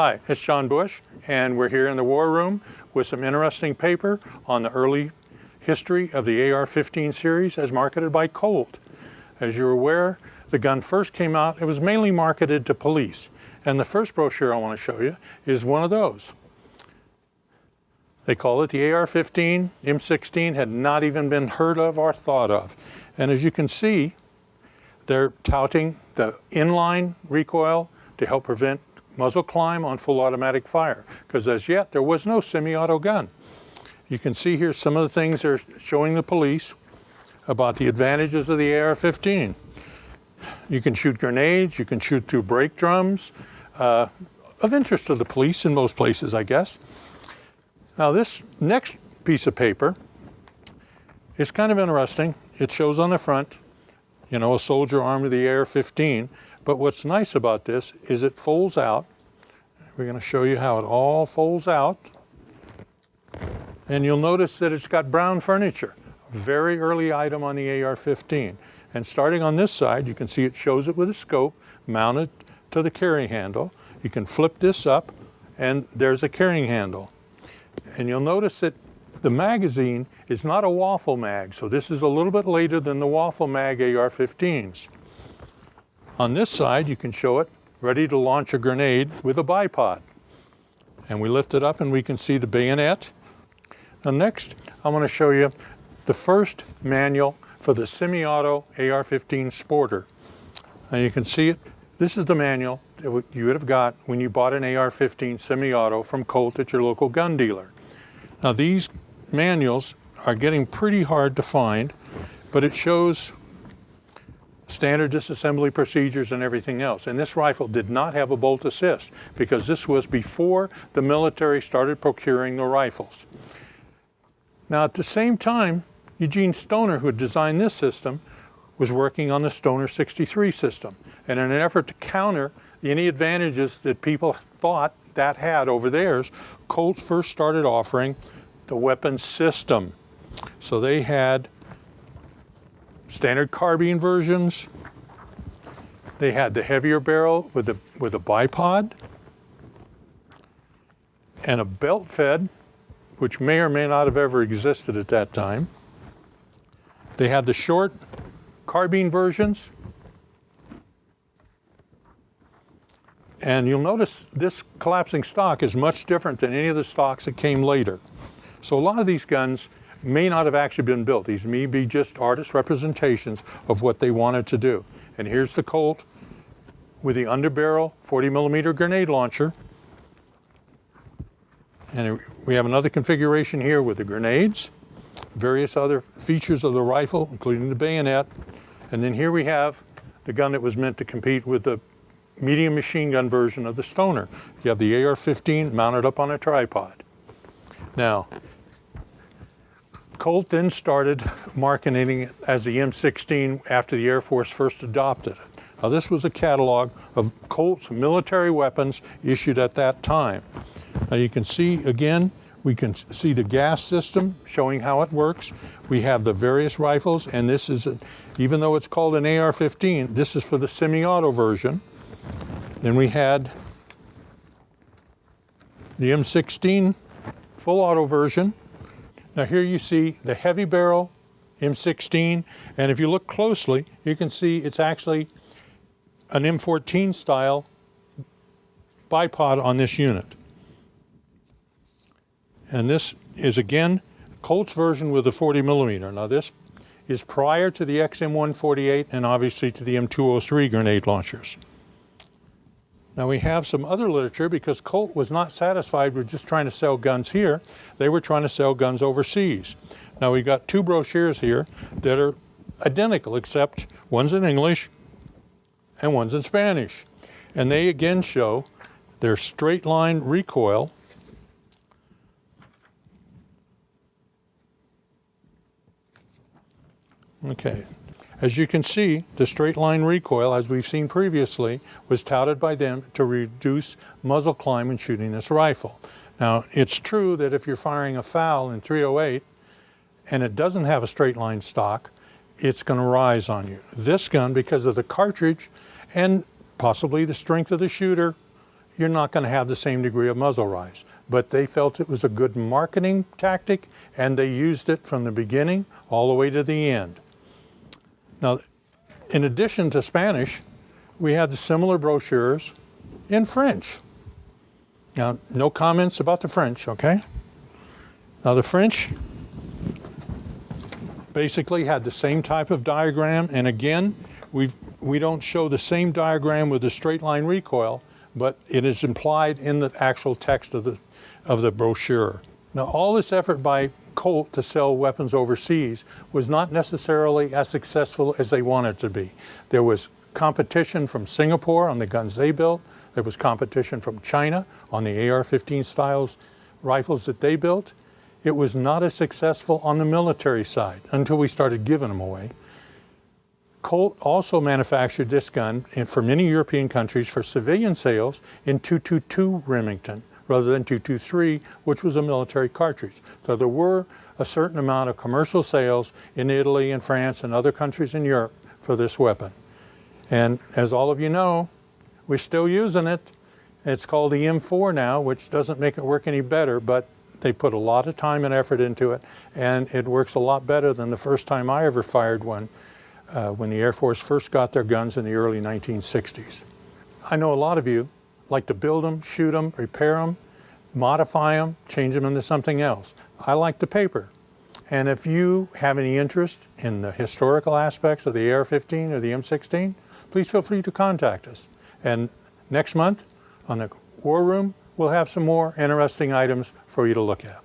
Hi, it's John Bush, and we're here in the War Room with some interesting paper on the early history of the AR-15 series as marketed by Colt. As you're aware, the gun first came out, it was mainly marketed to police. And the first brochure I want to show you is one of those. They call it the AR-15. M16 had not even been heard of or thought of. And as you can see, they're touting the inline recoil to help prevent muzzle climb on full automatic fire, because as yet there was no semi-auto gun. You can see here some of the things they're showing the police about the advantages of the AR-15. You can shoot grenades, you can shoot through brake drums, of interest to the police in most places, I guess. Now this next piece of paper is kind of interesting. It shows on the front, you know, a soldier armed with the AR-15. But what's nice about this is it folds out. We're going to show you how it all folds out. And you'll notice that it's got brown furniture, a very early item on the AR-15. And starting on this side, you can see it shows it with a scope mounted to the carry handle. You can flip this up, and there's a carrying handle. And you'll notice that the magazine is not a waffle mag, so this is a little bit later than the waffle mag AR-15s. On this side, you can show it ready to launch a grenade with a bipod. And we lift it up and we can see the bayonet. Now next, I want to show you the first manual for the semi-auto AR-15 Sporter. Now you can see it. This is the manual that you would have got when you bought an AR-15 semi-auto from Colt at your local gun dealer. Now these manuals are getting pretty hard to find, but it shows standard disassembly procedures and everything else. And this rifle did not have a bolt assist because this was before the military started procuring the rifles. Now at the same time, Eugene Stoner, who had designed this system, was working on the Stoner 63 system. And in an effort to counter any advantages that people thought that had over theirs, Colt first started offering the weapons system. So they had standard carbine versions. They had the heavier barrel with a bipod and a belt fed, which may or may not have ever existed at that time. They had the short carbine versions. And you'll notice this collapsing stock is much different than any of the stocks that came later. So a lot of these guns may not have actually been built. These may be just artist representations of what they wanted to do. And here's the Colt with the underbarrel 40mm grenade launcher. And we have another configuration here with the grenades, various other features of the rifle, including the bayonet. And then here we have the gun that was meant to compete with the medium machine gun version of the Stoner. You have the AR-15 mounted up on a tripod. Now, Colt then started marketing it as the M16 after the Air Force first adopted it. Now this was a catalog of Colt's military weapons issued at that time. Now you can see, again, we can see the gas system showing how it works. We have the various rifles, and this is, even though it's called an AR-15, this is for the semi-auto version. Then we had the M16 full auto version. Now here you see the heavy barrel M16, and if you look closely, you can see it's actually an M14 style bipod on this unit. And this is again Colt's version with the 40mm. Now this is prior to the XM148 and obviously to the M203 grenade launchers. Now we have some other literature because Colt was not satisfied with just trying to sell guns here. They were trying to sell guns overseas. Now we got two brochures here that are identical, except one's in English and one's in Spanish. And they again show their straight line recoil. Okay. As you can see, the straight line recoil, as we've seen previously, was touted by them to reduce muzzle climb when shooting this rifle. Now, it's true that if you're firing a foul in .308 and it doesn't have a straight line stock, it's going to rise on you. This gun, because of the cartridge and possibly the strength of the shooter, you're not going to have the same degree of muzzle rise. But they felt it was a good marketing tactic, and they used it from the beginning all the way to the end. Now, in addition to Spanish, we had the similar brochures in French. Now, no comments about the French, okay? Now, the French basically had the same type of diagram, and again, we don't show the same diagram with the straight line recoil, but it is implied in the actual text of the brochure. Now, all this effort by Colt to sell weapons overseas was not necessarily as successful as they wanted to be. There was competition from Singapore on the guns they built. There was competition from China on the AR-15 styles rifles that they built. It was not as successful on the military side until we started giving them away. Colt also manufactured this gun for many European countries for civilian sales in .222 Remington rather than .223, which was a military cartridge. So there were a certain amount of commercial sales in Italy and France and other countries in Europe for this weapon. And as all of you know, we're still using it. It's called the M4 now, which doesn't make it work any better, but they put a lot of time and effort into it, and it works a lot better than the first time I ever fired one when the Air Force first got their guns in the early 1960s. I know a lot of you like to build them, shoot them, repair them, modify them, change them into something else. I like the paper. And if you have any interest in the historical aspects of the AR-15 or the M16, please feel free to contact us. And next month on the War Room, we'll have some more interesting items for you to look at.